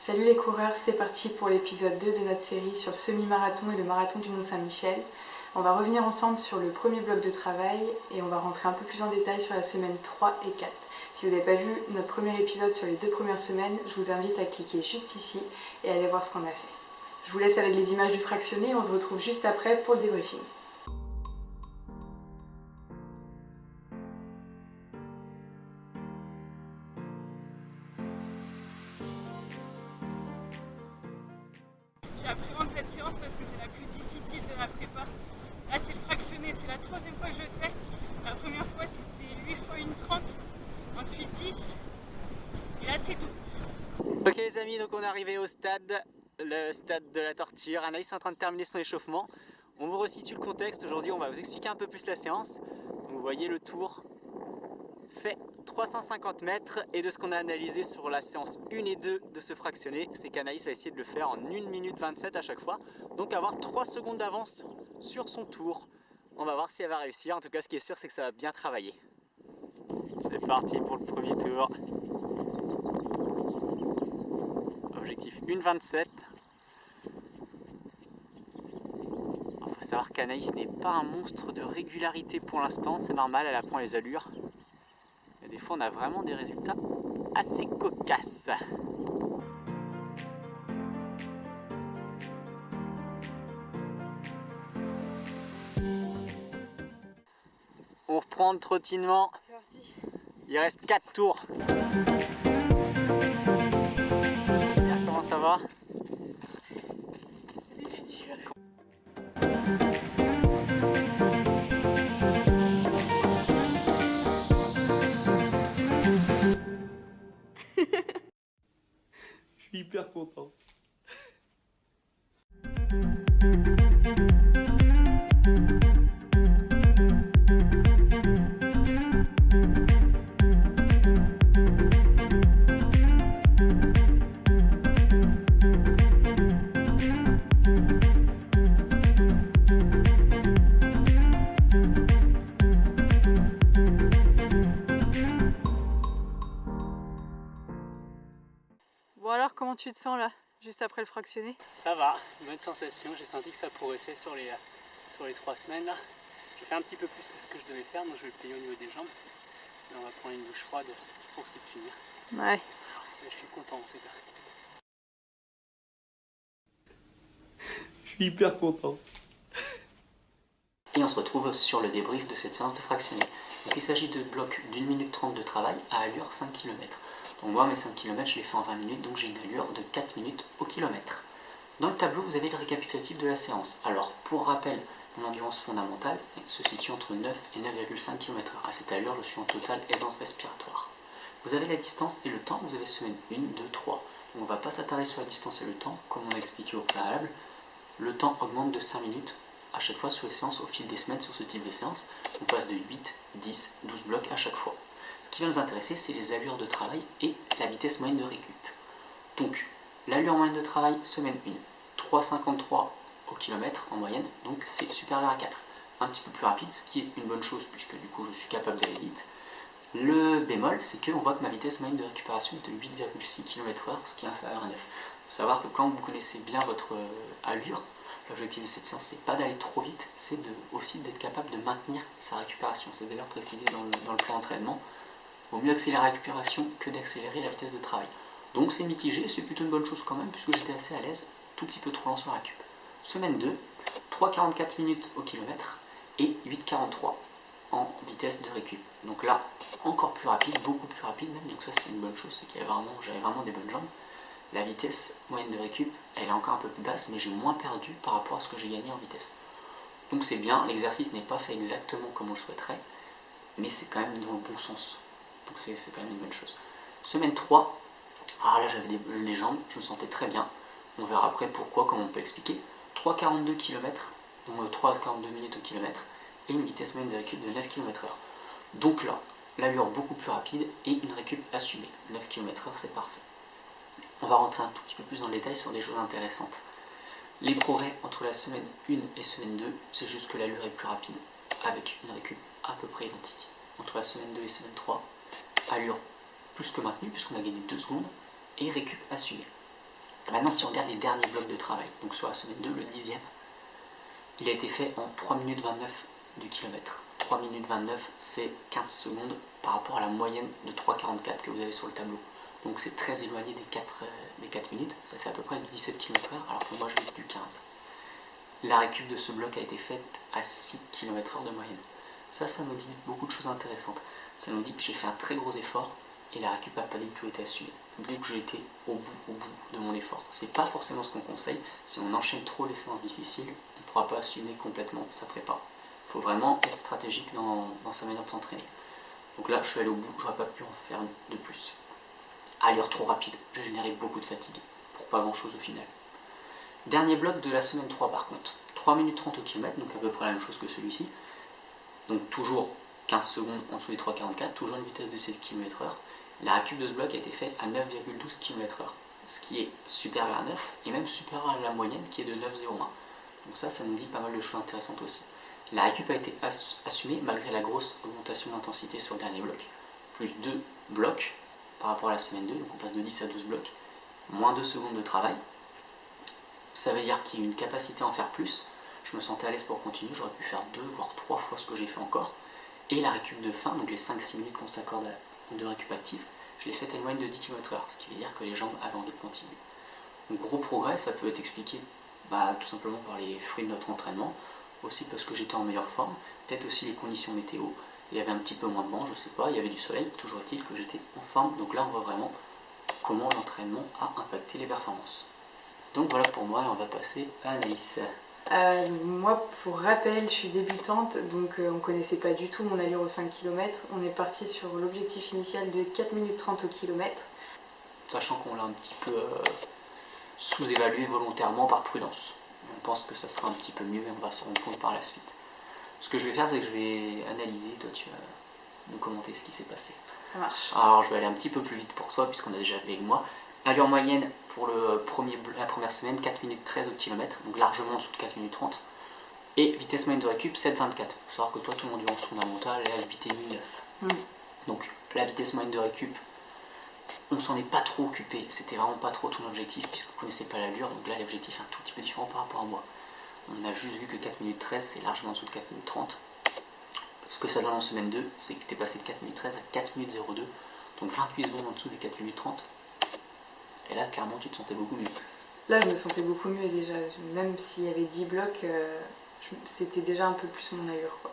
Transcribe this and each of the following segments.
Salut les coureurs, c'est parti pour l'épisode 2 de notre série sur le semi-marathon et le marathon du Mont-Saint-Michel. On va revenir ensemble sur le premier bloc de travail et on va rentrer un peu plus en détail sur la semaine 3 et 4. Si vous n'avez pas vu notre premier épisode sur les 2 premières semaines, je vous invite à cliquer juste ici et aller voir ce qu'on a fait. Je vous laisse avec les images du fractionné, on se retrouve juste après pour le débriefing. J'appréhende cette séance parce que c'est la plus difficile de la prépa. Là c'est le fractionné, c'est la troisième fois que je le fais. La première fois c'était 8 fois 1,30, ensuite 10 et là c'est 12. Ok les amis, donc on est arrivé au stade, le stade de la Torture. Anaïs est en train de terminer son échauffement. On vous resitue le contexte, aujourd'hui on va vous expliquer un peu plus la séance. Donc, vous voyez le tour fait 350 mètres et de ce qu'on a analysé sur la séance 1 et 2 de ce fractionné, c'est qu'Anaïs va essayer de le faire en 1 minute 27 à chaque fois, donc avoir 3 secondes d'avance sur son tour. On va voir si elle va réussir, en tout cas ce qui est sûr c'est que ça va bien travailler. C'est parti pour le premier tour. Objectif 1,27. Il faut savoir qu'Anaïs n'est pas un monstre de régularité pour l'instant, c'est normal, elle apprend les allures. Et des fois on a vraiment des résultats assez cocasses. On reprend le trottinement. Il reste 4 tours. Comment ça va? C'est déjà dur. Je suis hyper content. Bon alors, comment tu te sens là, juste après le fractionné? Ça va, bonne sensation, j'ai senti que ça progressait sur les 3 semaines là. J'ai fait un petit peu plus que ce que je devais faire, donc je vais le payer au niveau des jambes. Et on va prendre une douche froide pour s'y punir. Ouais. Mais je suis content en tout cas. Je suis hyper content. Et on se retrouve sur le débrief de cette séance de fractionné. Donc il s'agit de blocs d'1 minute 30 de travail à allure 5 km. Donc moi mes 5 km je les fais en 20 minutes, donc j'ai une allure de 4 minutes au kilomètre. Dans le tableau vous avez le récapitulatif de la séance. Alors pour rappel, mon endurance fondamentale se situe entre 9 et 9,5 km/h. À cette allure je suis en totale aisance respiratoire. Vous avez la distance et le temps, vous avez semaine 1, 2, 3. Donc on ne va pas s'attarder sur la distance et le temps, comme on a expliqué au préalable. Le temps augmente de 5 minutes à chaque fois sur les séances au fil des semaines sur ce type de séance. On passe de 8, 10, 12 blocs à chaque fois. Ce qui va nous intéresser, c'est les allures de travail et la vitesse moyenne de récup. Donc, l'allure moyenne de travail, semaine 1, 3,53 au kilomètre en moyenne, donc c'est supérieur à 4. Un petit peu plus rapide, ce qui est une bonne chose puisque du coup je suis capable d'aller vite. Le bémol, c'est qu'on voit que ma vitesse moyenne de récupération est de 8,6 km/h, ce qui est inférieur à 9. Il faut savoir que quand vous connaissez bien votre allure, l'objectif de cette séance, c'est pas d'aller trop vite, c'est aussi d'être capable de maintenir sa récupération. C'est d'ailleurs précisé dans le plan d'entraînement. Il vaut mieux accélérer la récupération que d'accélérer la vitesse de travail. Donc c'est mitigé, c'est plutôt une bonne chose quand même, puisque j'étais assez à l'aise, tout petit peu trop lent sur la récup. Semaine 2, 3,44 minutes au kilomètre et 8,43 en vitesse de récup. Donc là, encore plus rapide, beaucoup plus rapide même, donc ça c'est une bonne chose, c'est qu'il j'avais vraiment des bonnes jambes. La vitesse moyenne de récup, elle est encore un peu plus basse, mais j'ai moins perdu par rapport à ce que j'ai gagné en vitesse. Donc c'est bien, l'exercice n'est pas fait exactement comme on le souhaiterait, mais c'est quand même dans le bon sens. Donc c'est quand même une bonne chose. Semaine 3, alors là j'avais les jambes, je me sentais très bien. On verra après pourquoi, comment on peut expliquer. 3,42 km, donc 3,42 minutes au kilomètre, et une vitesse moyenne de récup de 9 km/h. Donc là, l'allure beaucoup plus rapide et une récup assumée. 9 km/h, c'est parfait. On va rentrer un tout petit peu plus dans le détail sur des choses intéressantes. Les progrès entre la semaine 1 et semaine 2, c'est juste que l'allure est plus rapide, avec une récup à peu près identique. Entre la semaine 2 et semaine 3, allure plus que maintenue, puisqu'on a gagné 2 secondes, et récup assumée. Maintenant, si on regarde les derniers blocs de travail, donc sur la semaine 2, le 10e, il a été fait en 3 minutes 29 du kilomètre. 3 minutes 29, c'est 15 secondes par rapport à la moyenne de 3,44 que vous avez sur le tableau. Donc c'est très éloigné des 4 minutes, ça fait à peu près du 17 km/h, alors que moi je vise du 15. La récup de ce bloc a été faite à 6 km/h de moyenne. Ça nous dit beaucoup de choses intéressantes. Ça nous dit que j'ai fait un très gros effort et la récup n'a pas du tout été assumée. Donc j'ai été au bout de mon effort. C'est pas forcément ce qu'on conseille. Si on enchaîne trop les séances difficiles, on ne pourra pas assumer complètement sa prépa. Il faut vraiment être stratégique dans sa manière de s'entraîner. Donc là, je suis allé au bout, j'aurais pas pu en faire de plus. Allure trop rapide, j'ai généré beaucoup de fatigue, pour pas grand chose au final. Dernier bloc de la semaine 3 par contre, 3 minutes 30 au kilomètre, donc à peu près la même chose que celui-ci. Donc toujours 15 secondes en dessous des 3,44, toujours une vitesse de 7 km/h. La récup de ce bloc a été faite à 9,12 km/h, ce qui est supérieur à 9 et même supérieur à la moyenne qui est de 9,01. Donc ça nous dit pas mal de choses intéressantes aussi. La récup a été assumée malgré la grosse augmentation d'intensité sur le dernier bloc. Plus 2 blocs par rapport à la semaine 2, donc on passe de 10 à 12 blocs, moins 2 secondes de travail. Ça veut dire qu'il y a une capacité à en faire plus. Je me sentais à l'aise pour continuer, j'aurais pu faire 2 voire 3 fois ce que j'ai fait encore. Et la récup de fin, donc les 5-6 minutes qu'on s'accorde de récup active, je l'ai faite à une moyenne de 10 km/h, ce qui veut dire que les jambes avaient envie de continuer. Donc gros progrès, ça peut être expliqué tout simplement par les fruits de notre entraînement, aussi parce que j'étais en meilleure forme, peut-être aussi les conditions météo, il y avait un petit peu moins de vent, je sais pas, il y avait du soleil, toujours est-il que j'étais en forme, donc là on voit vraiment comment l'entraînement a impacté les performances. Donc voilà pour moi, et on va passer à Anaïs. Moi, pour rappel, je suis débutante, donc on ne connaissait pas du tout mon allure aux 5 km. On est parti sur l'objectif initial de 4 minutes 30 au kilomètre. Sachant qu'on l'a un petit peu sous-évalué volontairement par prudence. On pense que ça sera un petit peu mieux et on va se rendre compte par la suite. Ce que je vais faire, c'est que je vais analyser, toi tu vas nous commenter ce qui s'est passé. Ça marche. Alors je vais aller un petit peu plus vite pour toi, puisqu'on a déjà vu avec moi. Allure moyenne pour la première semaine, 4 minutes 13 au kilomètre, donc largement en dessous de 4 minutes 30. Et vitesse moyenne de récup, 7,24. Il faut savoir que toi, ton endurance fondamentale est à 8,9. Donc la vitesse moyenne de récup, on s'en est pas trop occupé, c'était vraiment pas trop ton objectif, puisqu'on ne connaissait pas l'allure, donc là l'objectif est un tout petit peu différent par rapport à moi. On a juste vu que 4 minutes 13, c'est largement en dessous de 4 minutes 30. Ce que ça donne en semaine 2, c'est que tu es passé de 4 minutes 13 à 4 minutes 02, donc 28 secondes en dessous des 4 minutes 30. Et là, clairement, tu te sentais beaucoup mieux. Là, je me sentais beaucoup mieux déjà. Même s'il y avait 10 blocs, c'était déjà un peu plus mon allure, quoi.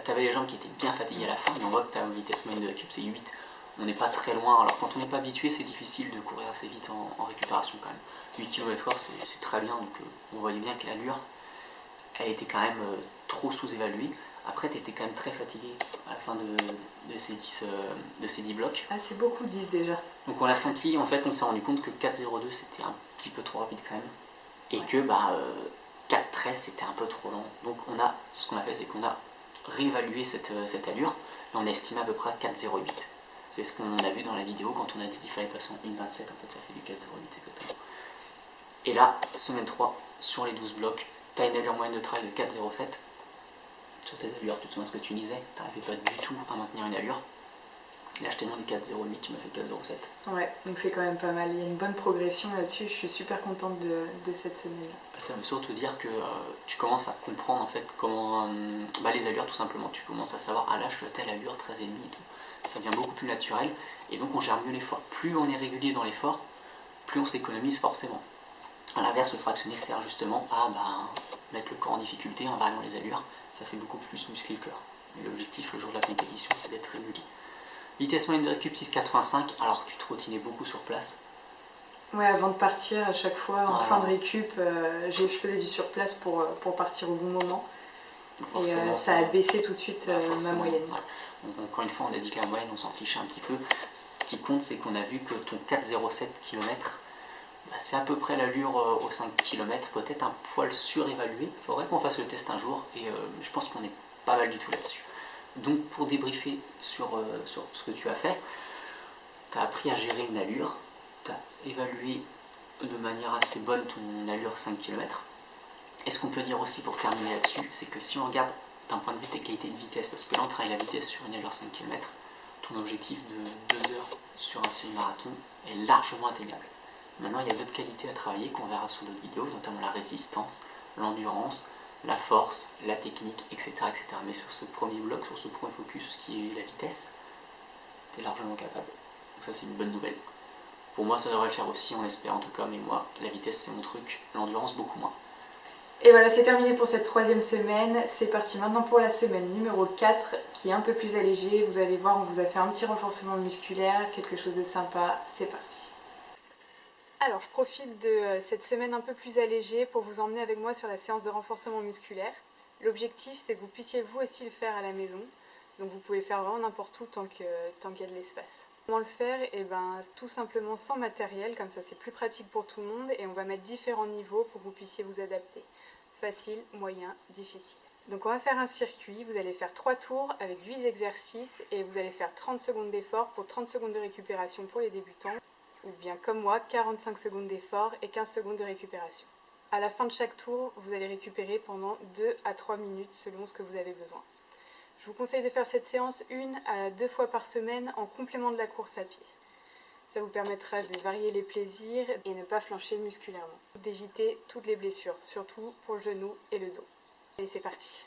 Tu avais les jambes qui étaient bien fatiguées à la fin, mais on voit que ta vitesse moyenne de récup, c'est 8. On n'est pas très loin. Alors, quand on n'est pas habitué, c'est difficile de courir assez vite en récupération quand même. 8 km/h, c'est très bien. Donc, on voyait bien que l'allure, elle était quand même trop sous-évaluée. Après, tu étais quand même très fatigué à la fin de ces 10 blocs. Ah, c'est beaucoup 10 déjà. Donc on l'a senti, en fait, on s'est rendu compte que 4,02 c'était un petit peu trop rapide quand même. Et que 4,13 c'était un peu trop lent. Donc ce qu'on a fait, c'est qu'on a réévalué cette allure et on a estimé à peu près 4,08. C'est ce qu'on a vu dans la vidéo quand on a dit qu'il fallait passer en 1,27, en fait ça fait du 4,08 exactement. Et là, semaine 3, sur les 12 blocs, tu as une allure moyenne de travail de 4,07. Sur tes allures, tu te souviens ce que tu disais, tu n'arrivais pas du tout à maintenir une allure. Là, je t'ai demandé 4,08, tu m'as fait 4,07. Ouais, donc c'est quand même pas mal. Il y a une bonne progression là-dessus. Je suis super contente de cette semaine-là. Ça veut surtout dire que tu commences à comprendre en fait comment les allures tout simplement. Tu commences à savoir, ah là, je suis à telle allure, 13,5 et tout. Ça devient beaucoup plus naturel et donc on gère mieux l'effort. Plus on est régulier dans l'effort, plus on s'économise forcément. A l'inverse, le fractionné sert justement à mettre le corps en difficulté en variant les allures. Ça fait beaucoup plus muscler le cœur. Mais l'objectif le jour de la compétition, c'est d'être régulier. Vitesse moyenne de récup 6,85, alors tu trottinais beaucoup sur place. Ouais, avant de partir, à chaque fois, en fin de récup, je faisais du surplace pour partir au bon moment. Et ça a baissé tout de suite ma moyenne. Ouais. Donc, encore une fois, on a dit que la moyenne, on s'en fichait un petit peu. Ce qui compte, c'est qu'on a vu que ton 4,07 km, c'est à peu près l'allure aux 5 km, peut-être un poil surévalué. Il faudrait qu'on fasse le test un jour et je pense qu'on est pas mal du tout là-dessus. Donc pour débriefer sur ce que tu as fait, tu as appris à gérer une allure, tu as évalué de manière assez bonne ton allure 5 km. Et ce qu'on peut dire aussi pour terminer là-dessus, c'est que si on regarde d'un point de vue tes qualités de vitesse, parce que là on travaille la vitesse sur une allure 5 km, ton objectif de 2 heures sur un semi-marathon est largement atteignable. Maintenant, il y a d'autres qualités à travailler qu'on verra sous d'autres vidéos, notamment la résistance, l'endurance, la force, la technique, etc., etc. Mais sur ce premier bloc, sur ce point focus qui est la vitesse, tu es largement capable. Donc ça, c'est une bonne nouvelle. Pour moi, ça devrait le faire aussi, on l'espère en tout cas, mais moi, la vitesse, c'est mon truc, l'endurance, beaucoup moins. Et voilà, c'est terminé pour cette troisième semaine. C'est parti maintenant pour la semaine numéro 4, qui est un peu plus allégée. Vous allez voir, on vous a fait un petit renforcement musculaire, quelque chose de sympa. C'est parti. Alors, je profite de cette semaine un peu plus allégée pour vous emmener avec moi sur la séance de renforcement musculaire. L'objectif, c'est que vous puissiez vous aussi le faire à la maison. Donc vous pouvez faire vraiment n'importe où tant qu'il y a de l'espace. Comment le faire? Tout simplement sans matériel, comme ça c'est plus pratique pour tout le monde, et on va mettre différents niveaux pour que vous puissiez vous adapter. Facile, moyen, difficile. Donc on va faire un circuit, vous allez faire 3 tours avec 8 exercices et vous allez faire 30 secondes d'effort pour 30 secondes de récupération pour les débutants, ou bien comme moi, 45 secondes d'effort et 15 secondes de récupération. À la fin de chaque tour, vous allez récupérer pendant 2 à 3 minutes selon ce que vous avez besoin. Je vous conseille de faire cette séance 1 à 2 fois par semaine en complément de la course à pied. Ça vous permettra de varier les plaisirs et ne pas flancher musculairement. D'éviter toutes les blessures, surtout pour le genou et le dos. Allez, c'est parti!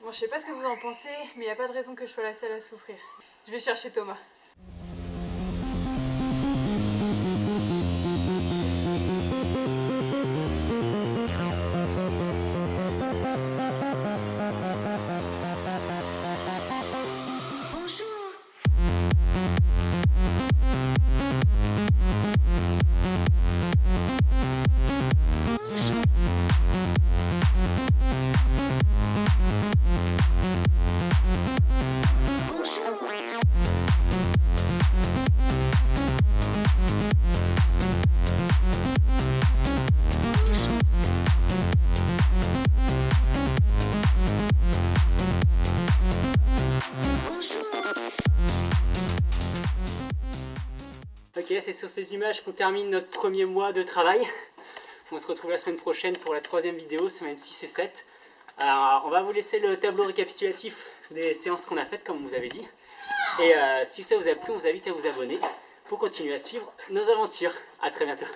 Bon, je sais pas ce que vous en pensez, mais il n'y a pas de raison que je sois la seule à souffrir. Je vais chercher Thomas. Ok, c'est sur ces images qu'on termine notre premier mois de travail. On se retrouve la semaine prochaine pour la troisième vidéo, semaine 6 et 7. Alors, on va vous laisser le tableau récapitulatif des séances qu'on a faites, comme on vous avait dit. Et si ça vous a plu, on vous invite à vous abonner. pour continuer à suivre nos aventures. À très bientôt.